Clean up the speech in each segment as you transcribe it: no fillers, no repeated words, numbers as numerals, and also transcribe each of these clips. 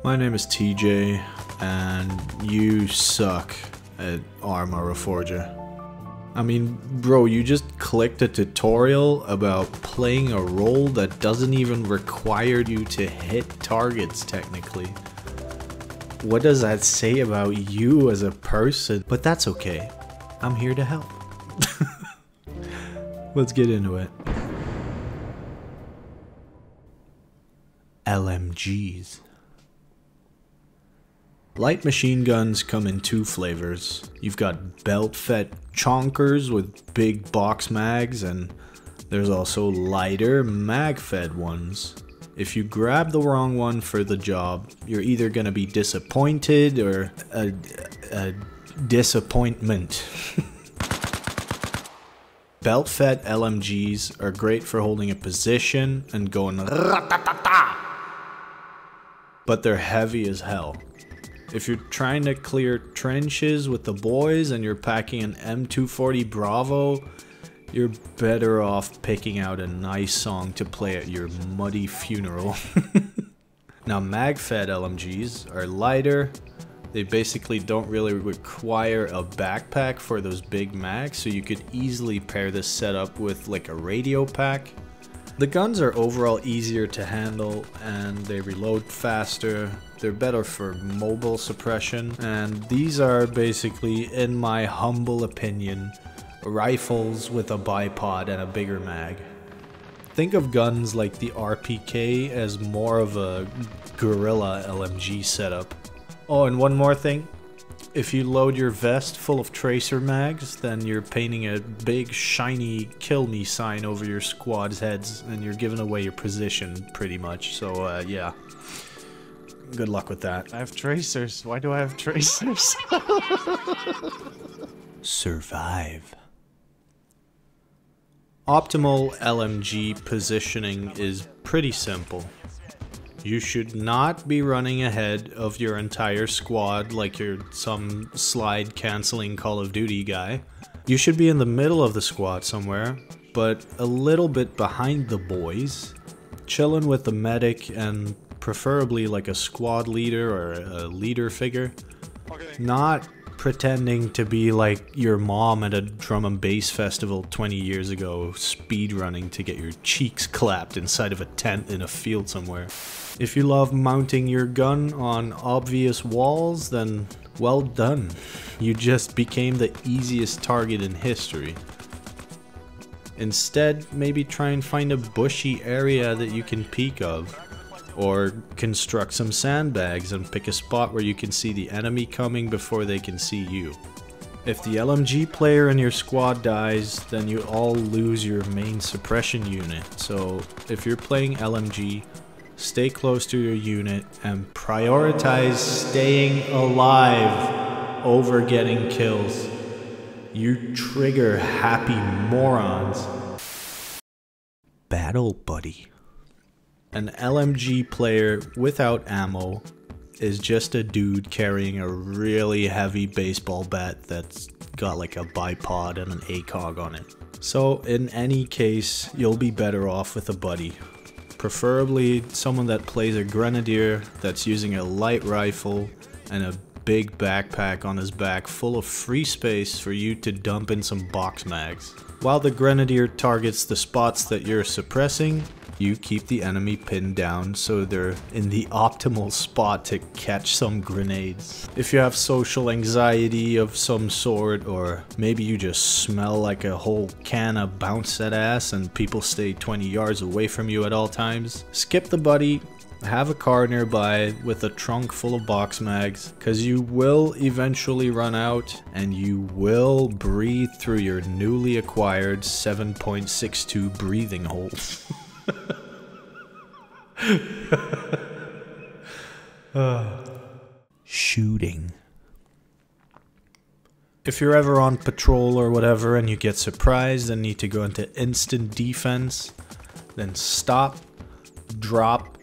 My name is TJ, and you suck at Arma Reforger. I mean, bro, you just clicked a tutorial about playing a role that doesn't even require you to hit targets, technically. What does that say about you as a person? But that's okay. I'm here to help. Let's get into it. LMGs. Light machine guns come in two flavors. You've got belt-fed chonkers with big box mags, and there's also lighter mag-fed ones. If you grab the wrong one for the job, you're either gonna be disappointed or a disappointment. Belt-fed LMGs are great for holding a position and going ratatata, but they're heavy as hell. If you're trying to clear trenches with the boys and you're packing an M240 Bravo, you're better off picking out a nice song to play at your muddy funeral. Now, mag-fed LMGs are lighter. They basically don't really require a backpack for those big mags, so you could easily pair this setup with like a radio pack. The guns are overall easier to handle and they reload faster. They're better for mobile suppression, and these are basically, in my humble opinion, rifles with a bipod and a bigger mag. Think of guns like the RPK as more of a guerrilla LMG setup. Oh, and one more thing. If you load your vest full of tracer mags, then you're painting a big shiny kill me sign over your squad's heads and you're giving away your position pretty much. So yeah, good luck with that. I have tracers. Why do I have tracers? Survive. Optimal LMG positioning is pretty simple. You should not be running ahead of your entire squad like you're some slide canceling Call of Duty guy. You should be in the middle of the squad somewhere, but a little bit behind the boys, chilling with the medic and preferably like a squad leader or a leader figure. Okay. Not pretending to be like your mom at a drum and bass festival 20 years ago, speedrunning to get your cheeks clapped inside of a tent in a field somewhere. If you love mounting your gun on obvious walls, then well done. You just became the easiest target in history. Instead, maybe try and find a bushy area that you can peek of. Or construct some sandbags and pick a spot where you can see the enemy coming before they can see you. If the LMG player in your squad dies, then you all lose your main suppression unit. So if you're playing LMG, stay close to your unit and prioritize staying alive over getting kills. You trigger happy morons. Battle Buddy. An LMG player without ammo is just a dude carrying a really heavy baseball bat that's got like a bipod and an ACOG on it. So in any case, you'll be better off with a buddy. Preferably someone that plays a grenadier that's using a light rifle and a big backpack on his back full of free space for you to dump in some box mags. While the grenadier targets the spots that you're suppressing, you keep the enemy pinned down so they're in the optimal spot to catch some grenades. If you have social anxiety of some sort, or maybe you just smell like a whole can of bounce that ass and people stay 20 yards away from you at all times, skip the buddy, have a car nearby with a trunk full of box mags, because you will eventually run out and you will breathe through your newly acquired 7.62 breathing holes. Shooting. If you're ever on patrol or whatever and you get surprised and need to go into instant defense, then stop, drop,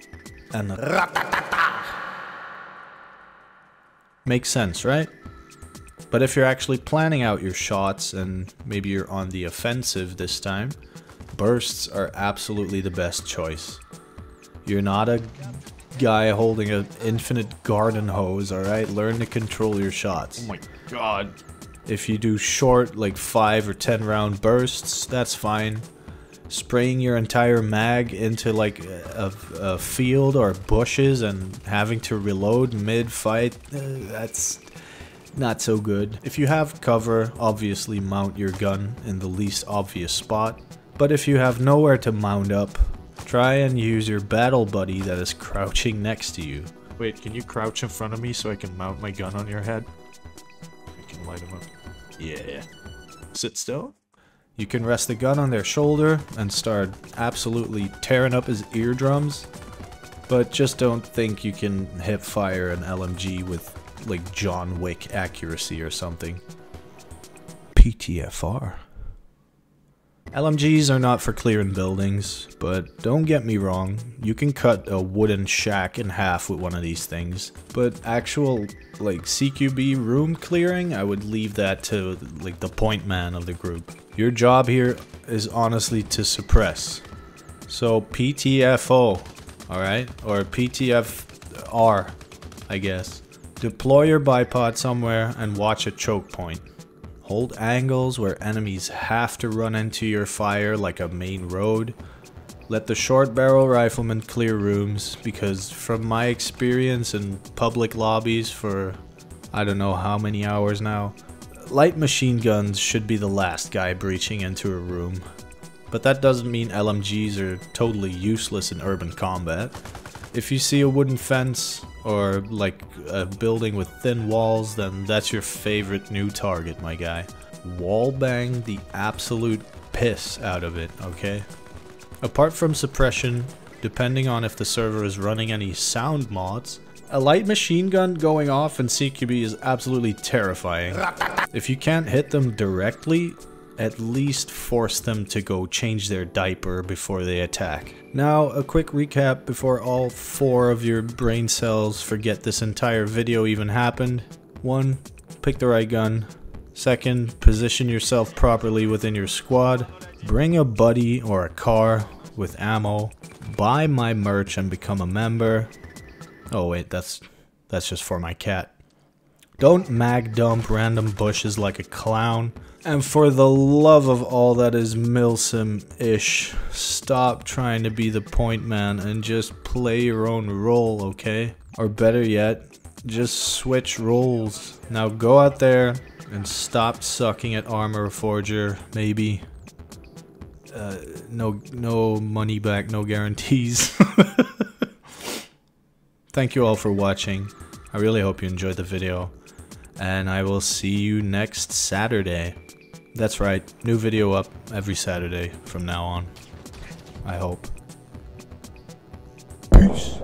and ratatata. Makes sense, right? But if you're actually planning out your shots and maybe you're on the offensive this time, bursts are absolutely the best choice. You're not a guy holding an infinite garden hose, alright? Learn to control your shots. Oh my god. If you do short, like 5 or 10 round bursts, that's fine. Spraying your entire mag into like a field or bushes and having to reload mid-fight, that's not so good. If you have cover, obviously mount your gun in the least obvious spot. But if you have nowhere to mount up, try and use your battle buddy that is crouching next to you. Wait, can you crouch in front of me so I can mount my gun on your head? I can light him up. Yeah. Sit still? You can rest the gun on their shoulder and start absolutely tearing up his eardrums. But just don't think you can hip fire an LMG with like John Wick accuracy or something. PTFR. LMGs are not for clearing buildings, but don't get me wrong, you can cut a wooden shack in half with one of these things. But actual, like, CQB room clearing, I would leave that to, like, the point man of the group. Your job here is honestly to suppress. So PTFO, alright? Or PTFR, I guess. Deploy your bipod somewhere and watch a choke point. Hold angles where enemies have to run into your fire like a main road. Let the short barrel rifleman clear rooms, because from my experience in public lobbies for I don't know how many hours now, light machine guns should be the last guy breaching into a room. But that doesn't mean LMGs are totally useless in urban combat. If you see a wooden fence, or like a building with thin walls, then that's your favorite new target, my guy. Wall bang the absolute piss out of it, okay? Apart from suppression, depending on if the server is running any sound mods, a light machine gun going off in CQB is absolutely terrifying. If you can't hit them directly, at least force them to go change their diaper before they attack. Now, a quick recap before all 4 of your brain cells forget this entire video even happened. 1. Pick the right gun. 2nd, position yourself properly within your squad. Bring a buddy or a car with ammo. Buy my merch and become a member. Oh wait, that's just for my cat. Don't mag dump random bushes like a clown. And for the love of all that is Milsim-ish, stop trying to be the point man and just play your own role, okay? Or better yet, just switch roles. Now go out there and stop sucking at Arma Reforger, maybe. No money back, no guarantees. Thank you all for watching. I really hope you enjoyed the video. And I will see you next Saturday. That's right, new video up every Saturday from now on. I hope. Peace.